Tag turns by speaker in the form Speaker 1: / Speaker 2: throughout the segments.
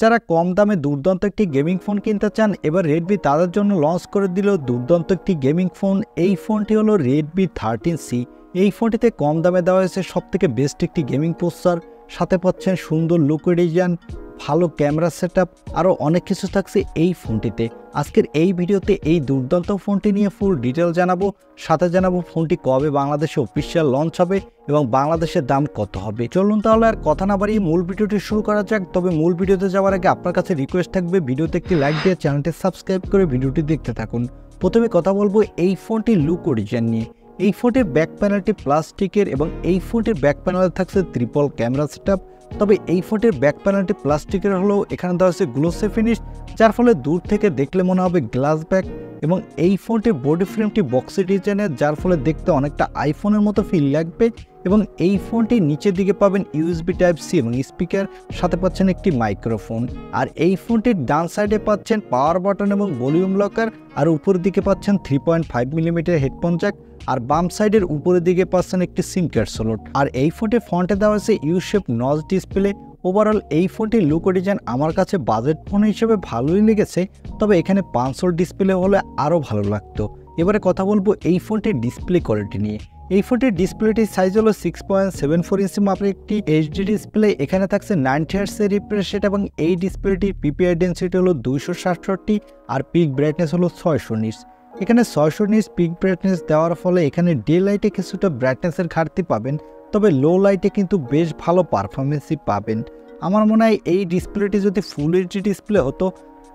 Speaker 1: যারা কম দামে দুর্দান্ত একটি গেমিং ফোন কিনতে চান, এবার রেডমি তাদের জন্য লঞ্চ করে দিল দুর্দান্ত একটি গেমিং ফোন। এই ফোনটি হলো রেডমি 13C। এই ফোনটিতে কম দামে দেওয়া হয়েছে সবথেকে বেস্ট একটি গেমিং প্রসেসর, সাথে পাচ্ছেন সুন্দর লুক ডিজাইন, ভালো ক্যামেরা সেটআপ, আরও অনেক কিছু থাকছে এই ফোনটিতে। আজকের এই ভিডিওতে এই দুর্দান্ত ফোনটি নিয়ে ফুল ডিটেল জানাবো, সাথে জানাবো ফোনটি কবে বাংলাদেশে অফিসিয়াল লঞ্চ হবে এবং বাংলাদেশের দাম কত হবে। চলুন তাহলে আর কথা না বাড়িয়ে মূল ভিডিওটি শুরু করা যাক। তবে মূল ভিডিওতে যাওয়ার আগে আপনার কাছে রিকোয়েস্ট থাকবে ভিডিওতে একটি লাইক দিয়ে চ্যানেলটি সাবস্ক্রাইব করে ভিডিওটি দেখতে থাকুন। প্রথমে কথা বলবো এই ফোনটির লুক ডিজাইন নিয়ে। এই ফোনটির ব্যাক প্যানেলটি প্লাস্টিকের এবং এই ফোনটির ব্যাক প্যানেলে থাকছে ট্রিপল ক্যামেরা সেটআপ। তবে এই ফোনটির ব্যাক প্যানেলটি প্লাস্টিকের হলেও এখানে দেওয়া হচ্ছে গ্লোসি ফিনিশ, যার ফলে দূর থেকে দেখলে মনে হবে গ্লাস ব্যাক। এবং এই ফোনটির বডি ফ্রেমটি বক্সি ডিজাইনের, যার ফলে দেখতে অনেকটা আইফোনের মতো ফিল লাগবে। এবং এই ফোনটির নিচের দিকে পাবেন ইউএসবি টাইপ সি এবং স্পিকার, সাথে পাচ্ছেন একটি মাইক্রোফোন। আর এই ফোনটির ডান সাইডে পাচ্ছেন পাওয়ার বাটন এবং ভলিউম লকার, আর উপরের দিকে পাচ্ছেন 3.5 মিলিমিটার হেডফোন জ্যাক, আর বাম সাইডের উপরের দিকে পাচ্ছেন একটি সিম কার্ড স্লট। আর এই ফোনটির ফ্রন্টে দেওয়া হয়েছে you shape notch display. Overall এই ফোনটির লুক ডিজাইন আমার কাছে বাজেট ফোন হিসেবে ভালোই লেগেছে, তবে এখানে 500 ডিসপ্লে হলে আরও ভালো লাগতো। এবারে কথা বলবো এই ফোনটির ডিসপ্লে কোয়ালিটি নিয়ে। এই ফোনটির ডিসপ্লেটির সাইজ হলো 6.74 ইঞ্চি মাপের একটি এইচডি ডিসপ্লে। এখানে থাকছে 90 হার্টজের রিফ্রেশ রেট এবং এই ডিসপ্লেটির পিপিআই ডেন্সিটি হলো 267 আর পিক ব্রাইটনেস হলো 600 নিটস। এখানে 600 নিটস পিক ব্রাইটনেস দেওয়ার ফলে এখানে ডে লাইটে কিছুটা ব্রাইটনেসের ঘাটতি পাবেন, তবে লো লাইটে কিন্তু বেশ ভালো পারফরমেন্সই পাবেন। আমার মনে হয় এই ডিসপ্লেটি যদি ফুল এইচডি ডিসপ্লে হতো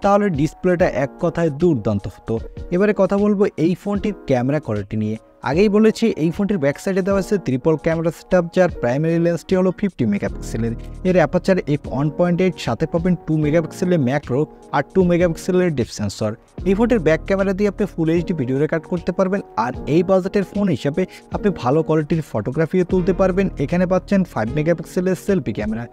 Speaker 1: তাহলে ডিসপ্লেটা এক কথায় দুর্দান্ত হতো। এবারে কথা বলবো এই ফোনটির ক্যামেরা কোয়ালিটি নিয়ে। আগেই বলেছি এই ফোনটির ব্যাক সাইডে দেওয়া আছে ট্রিপল ক্যামেরা সেটআপ, যার প্রাইমারি লেন্সটি হলো 50 মেগাপিক্সেলের। এর অ্যাপারচার f1.8, সাথে পাবেন 2 মেগাপিক্সেলের ম্যাক্রো আর 2 মেগাপিক্সেলের ডেপথ সেন্সর। এই ফোনটির ব্যাক ক্যামেরা দিয়ে আপনি ফুল এইচডি ভিডিও রেকর্ড করতে পারবেন, আর এই বাজেটের ফোন হিসাবে আপনি ভালো কোয়ালিটির ফটোগ্রাফিও তুলতে পারবেন। এখানে পাচ্ছেন 5 মেগাপিক্সেলের সেলফি ক্যামেরা।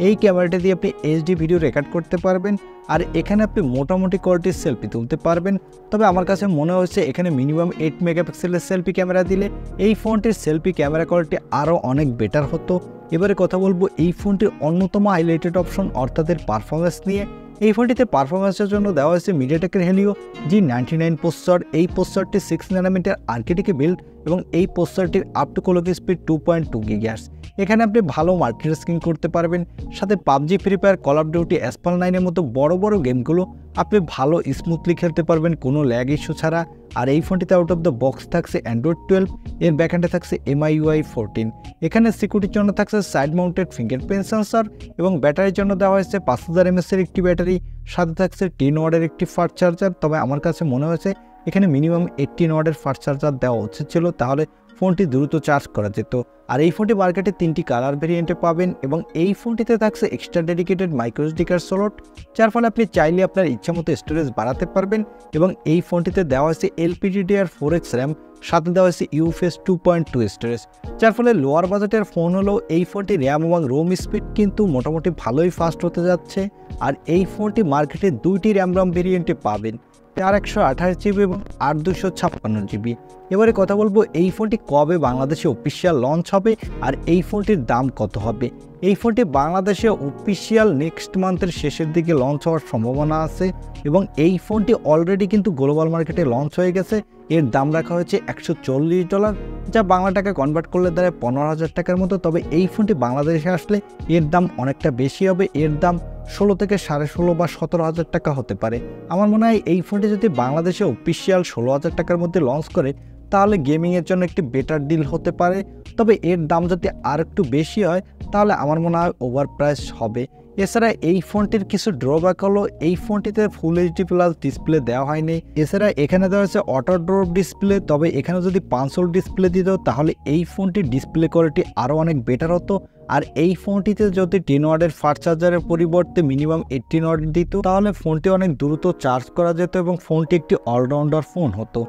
Speaker 1: এই ক্যামেরাটা দিয়ে আপনি এইচডি ভিডিও রেকর্ড করতে পারবেন, আর এখানে আপনি মোটামুটি কোয়ালিটির সেলফি তুলতে পারবেন। তবে আমার কাছে মনে হচ্ছে এখানে মিনিমাম 8 মেগাপিক্সেলের সেলফি ক্যামেরা দিলে এই ফোনটির সেলফি ক্যামেরা কোয়ালিটি আরও অনেক বেটার হতো। এবারে কথা বলবো এই ফোনটির অন্যতম হাইলাইটেড অপশন অর্থাৎ এর পারফরমেন্স নিয়ে। এই ফোনটিতে পারফরমেন্সের জন্য দেওয়া হয়েছে মিডিয়াটেকের হেলিও G99 প্রসেসর। এই প্রসেসরটি 6 ন্যানোমিটার আর্কিটেকে বিল্ড এবং এই প্রসেসরটির up to clock speed 2.2 gigahertz. এখানে আপনি ভালো মাল্টিটাস্কিং করতে পারবেন, সাথে PUBG, free fire, call of duty, Asphalt 9-এর মতো বড় বড় গেমগুলো আপনি ভালো স্মুথলি খেলতে পারবেন কোনো ল্যাগ ইস্যু ছাড়া। আর এই ফোনটিতে আউট অফ দ্য বক্স থাকছে অ্যান্ড্রয়েড 12, এর ব্যাকহ্যান্ডে থাকছে MIUI 14। এখানে সিকিউরিটির জন্য থাকছে সাইড মাউন্টেড ফিঙ্গারপ্রিন্ট সেন্সর এবং ব্যাটারির জন্য দেওয়া হয়েছে 5000 mAh এর একটি ব্যাটারি, সাথে থাকছে 10 ওয়াটের একটি ফাস্ট চার্জার। তবে আমার কাছে মনে হয়েছে এখানে মিনিমাম 18 ওয়াটের ফাস্ট চার্জার দেওয়া উচিত ছিল, তাহলে ফোনটি দ্রুত চার্জ করা যেত। আর এই ফোনটি মার্কেটে 3টি কালার ভেরিয়েন্টে পাবেন এবং এই ফোনটিতে থাকছে extra dedicated microSD card slot, যার ফলে আপনি চাইলে আপনার ইচ্ছামতো স্টোরেজ বাড়াতে পারবেন। এবং এই ফোনটিতে দেওয়া হয়েছে LPDDR4X র্যাম, সাথে দেওয়া হয়েছে UFS 2.2 স্টোরেজ, যার ফলে লোয়ার বাজেটের ফোন হলেও এই ফোনটি র্যাম এবং রোম স্পিড কিন্তু মোটামুটি ভালোই ফাস্ট হতে যাচ্ছে। আর এই ফোনটি মার্কেটে 2টি র্যাম ভেরিয়েন্টে পাবেন, 128GB এবং 256GB। এবারে কথা বলবো এই ফোনটি কবে বাংলাদেশে অফিসিয়াল লঞ্চ হবে আর এই ফোনটির দাম কত হবে। এই ফোনটি বাংলাদেশে অফিসিয়াল নেক্সট মান্থের শেষের দিকে লঞ্চ হওয়ার সম্ভাবনা আছে এবং এই ফোনটি অলরেডি কিন্তু গ্লোবাল মার্কেটে লঞ্চ হয়ে গেছে। এর দাম রাখা হয়েছে $140, যা বাংলা টাকা কনভার্ট করলে দাঁড়ায় 15,000 টাকার মতো। তবে এই ফোনটি বাংলাদেশে আসলে এর দাম অনেকটা বেশি হবে, এর দাম 16 থেকে 16.5 বা 17,000 টাকা হতে পারে। আমার মনে হয় এই ফোনটি যদি বাংলাদেশে অফিসিয়াল 16,000 টাকার মধ্যে লঞ্চ করে তাহলে গেমিংয়ের জন্য একটি বেটার ডিল হতে পারে। তবে এর দাম যদি আর একটু বেশি হয় তাহলে আমার মনে হয় ওভার প্রাইস হবে। এছাড়া এই ফোনটির কিছু ড্রব্যাক হলো এই ফোনটিতে ফুল এইচডি প্লাস ডিসপ্লে দেওয়া হয়নি। এছাড়া এখানে দেওয়া হয়েছে অটো ড্রপ ডিসপ্লে, তবে এখানে যদি 500 ডিসপ্লে দিত তাহলে এই ফোনটির ডিসপ্লে কোয়ালিটি আরও অনেক বেটার হতো। আর এই ফোনটিতে যদি 10 ওয়াটের ফাস্ট চার্জারের পরিবর্তে মিনিমাম 18 ওয়াট দিত তাহলে ফোনটি অনেক দ্রুত চার্জ করা যেত এবং ফোনটি একটি অলরাউন্ডার ফোন হতো।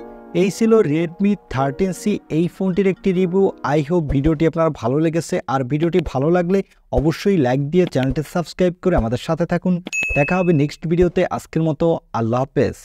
Speaker 1: এই ছিল রেডমি 13C এই ফোনটির একটি রিভিউ। আই হোপ ভিডিওটি আপনার ভালো লেগেছে, আর ভিডিওটি ভালো লাগলে অবশ্যই লাইক দিয়ে চ্যানেলটি সাবস্ক্রাইব করে আমাদের সাথে থাকুন। দেখা হবে নেক্সট ভিডিওতে। আজকের মতো আল্লাহ হাফেজ।